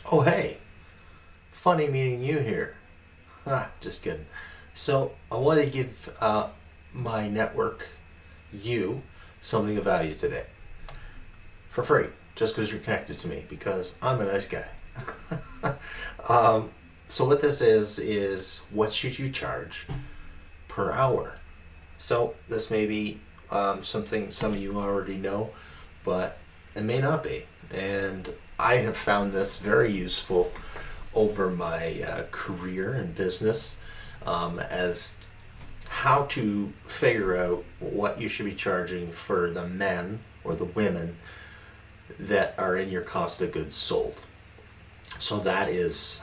Oh, hey, funny meeting you here. Just kidding. So, I want to give my network, you, something of value today. For free, just because you're connected to me, because I'm a nice guy. um, so, what this is what should you charge per hour? So, this may be something some of you already know, but it may not be. And I have found this very useful over my career in business as how to figure out what you should be charging for the men or the women that are in your cost of goods sold. So that is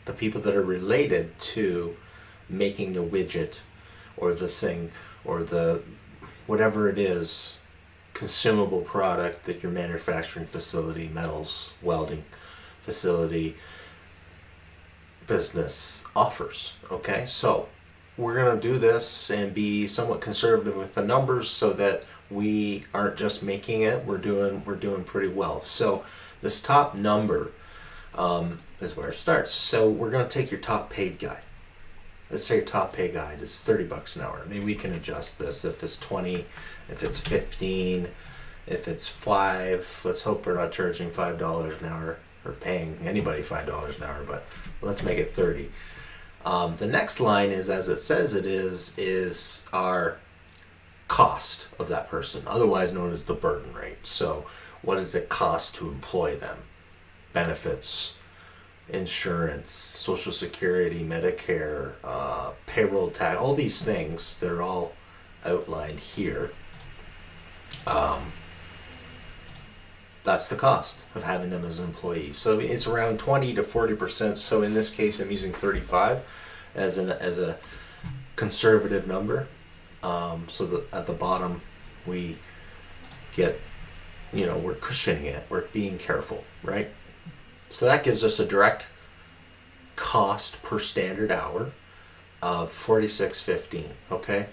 the people that are related to making the widget or the thing or the whatever it is consumable product that your manufacturing facility, metals, welding facility, business offers. Okay, so we're going to do this and be somewhat conservative with the numbers so that we aren't just making it, we're doing pretty well. So this top number is where it starts. So we're going to take your top paid guy. Let's say your top pay guide is $30 an hour. I mean, we can adjust this if it's 20, if it's 15, if it's 5. Let's hope we're not charging $5 an hour or paying anybody $5 an hour, but let's make it 30. The next line is, as it says it is our cost of that person, otherwise known as the burden rate. So what does it cost to employ them? Benefits, insurance, social security, Medicare, payroll tax, all these things, they're all outlined here. That's the cost of having them as an employee. So it's around 20 to 40%. So in this case, I'm using 35 as a conservative number. So that at the bottom we get, we're cushioning it. We're being careful, right? So that gives us a direct cost per standard hour of $46.15. Okay.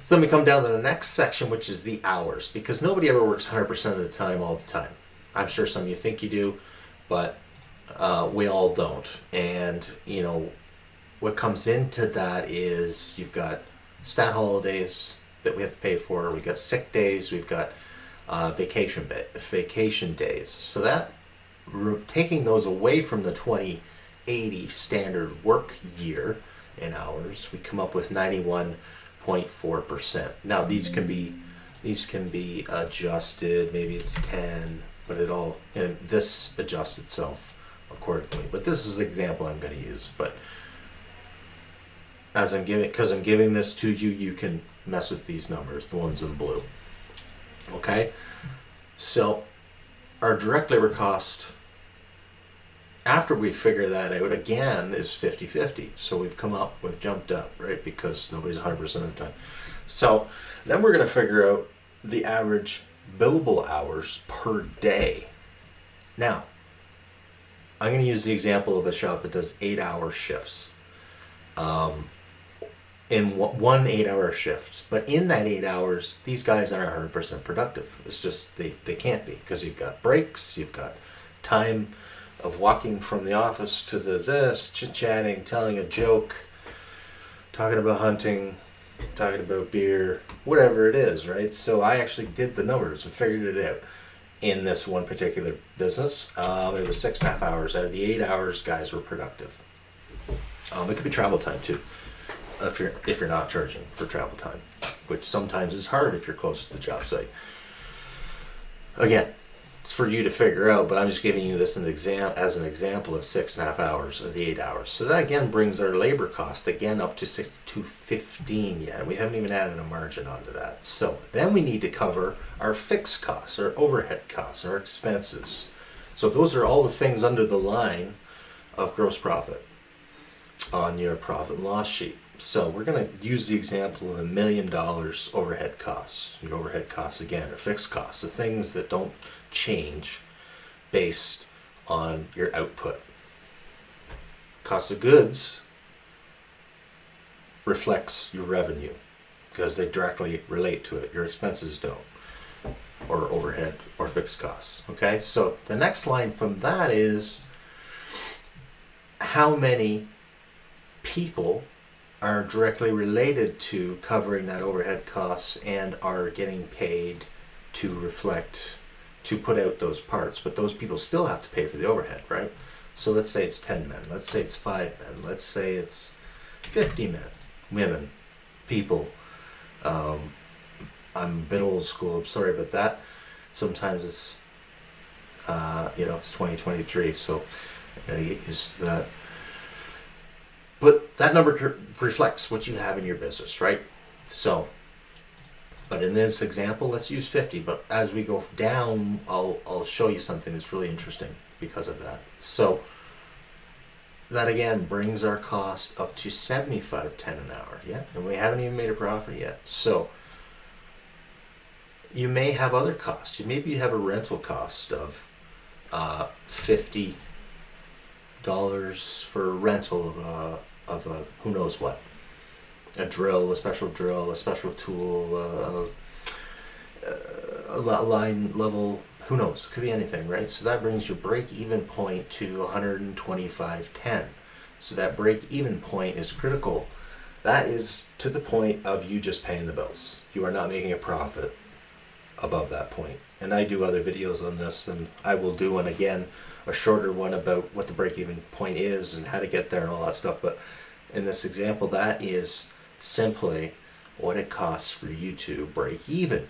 So then we come down to the next section, which is the hours, because nobody ever works 100% of the time all the time. I'm sure some of you think you do, but we all don't. And, what comes into that is you've got stat holidays that we have to pay for. We've got sick days. We've got vacation days. So that, taking those away from the 2080 standard work year in hours, we come up with 91.4%. Now these can be adjusted. Maybe it's 10, but and this adjusts itself accordingly. But this is the example I'm going to use. But because I'm giving this to you, you can mess with these numbers, the ones in blue. Okay, so our direct labor cost, after we figure that out, again, is 50-50. So we've jumped up, right? Because nobody's 100% of the time. So then we're going to figure out the average billable hours per day. Now, I'm going to use the example of a shop that does 8-hour shifts. In one 8-hour shift. But in that 8 hours, these guys aren't 100% productive. It's just they can't be, because you've got breaks, you've got time of walking from the office to this, chit-chatting, telling a joke, talking about hunting, talking about beer, whatever it is, right? So I actually did the numbers and figured it out in this one particular business. It was 6.5 hours. Out of the 8 hours, guys were productive. It could be travel time too, if you're not charging for travel time, which sometimes is hard if you're close to the job site. Again, it's for you to figure out, but I'm just giving you this as an example of 6.5 hours of the 8 hours. So that again brings our labor cost again up to $62.15 yet. We haven't even added a margin onto that. So then we need to cover our fixed costs, our overhead costs, our expenses. So those are all the things under the line of gross profit on your profit and loss sheet. So we're going to use the example of $1 million overhead costs. Your overhead costs, again, are fixed costs, the things that don't change based on your output. Cost of goods reflects your revenue because they directly relate to it. Your expenses don't, or overhead or fixed costs. Okay, so the next line from that is how many people are directly related to covering that overhead costs and are getting paid to reflect, to put out those parts, but those people still have to pay for the overhead, right? So let's say it's 10 men, let's say it's 5 men, let's say it's 50 men, women, people. I'm a bit old school, I'm sorry about that. Sometimes it's, it's 2023, so I gotta get used to that. But that number reflects what you have in your business, right? So, but in this example, let's use 50. But as we go down, I'll show you something that's really interesting because of that. So that again brings our cost up to $75.10 an hour. Yeah, and we haven't even made a profit yet. So you may have other costs. Maybe you have a rental cost of $50 for rental of a who knows what, a drill, a special tool, a line level, who knows, could be anything, right? So that brings your break even point to $125.10. So that break even point is critical. That is to the point of you just paying the bills. You are not making a profit above that point. And I do other videos on this, and I will do one again, a shorter one about what the break-even point is and how to get there and all that stuff. But in this example, that is simply what it costs for you to break even.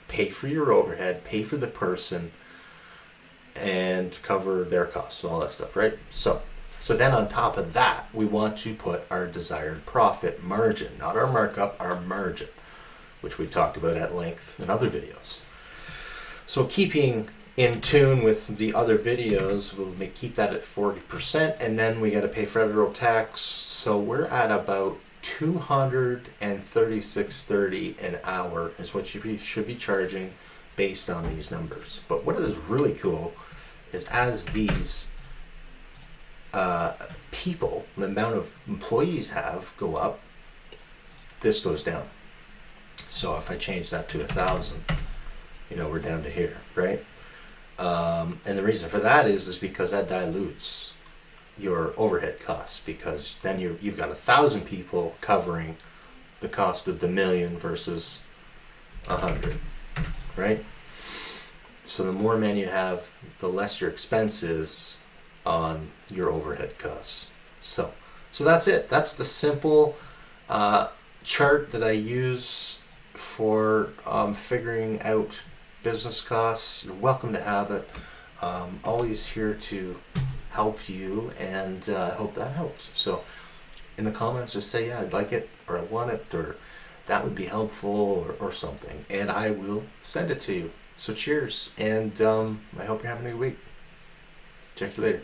Pay for your overhead, pay for the person, and cover their costs and all that stuff, right? So then on top of that, we want to put our desired profit margin, not our markup, our margin, which we talked about at length in other videos. So keeping in tune with the other videos, we'll keep that at 40%, and then we got to pay federal tax. So we're at about $236.30 an hour is what you should be charging based on these numbers. But what is really cool is as these people, the amount of employees have go up, this goes down. So if I change that to 1,000, we're down to here, right? And the reason for that is because that dilutes your overhead costs, because then you've got 1,000 people covering the cost of the million versus 100, right? So the more men you have, the less your expenses on your overhead costs. So that's it. That's the simple chart that I use for figuring out business costs. You're welcome to have it. Always here to help you, and I hope that helps. So in the comments, just say, yeah, I'd like it, or I want it, or that would be helpful, or something, and I will send it to you. So cheers, and I hope you're having a good week. Check you later.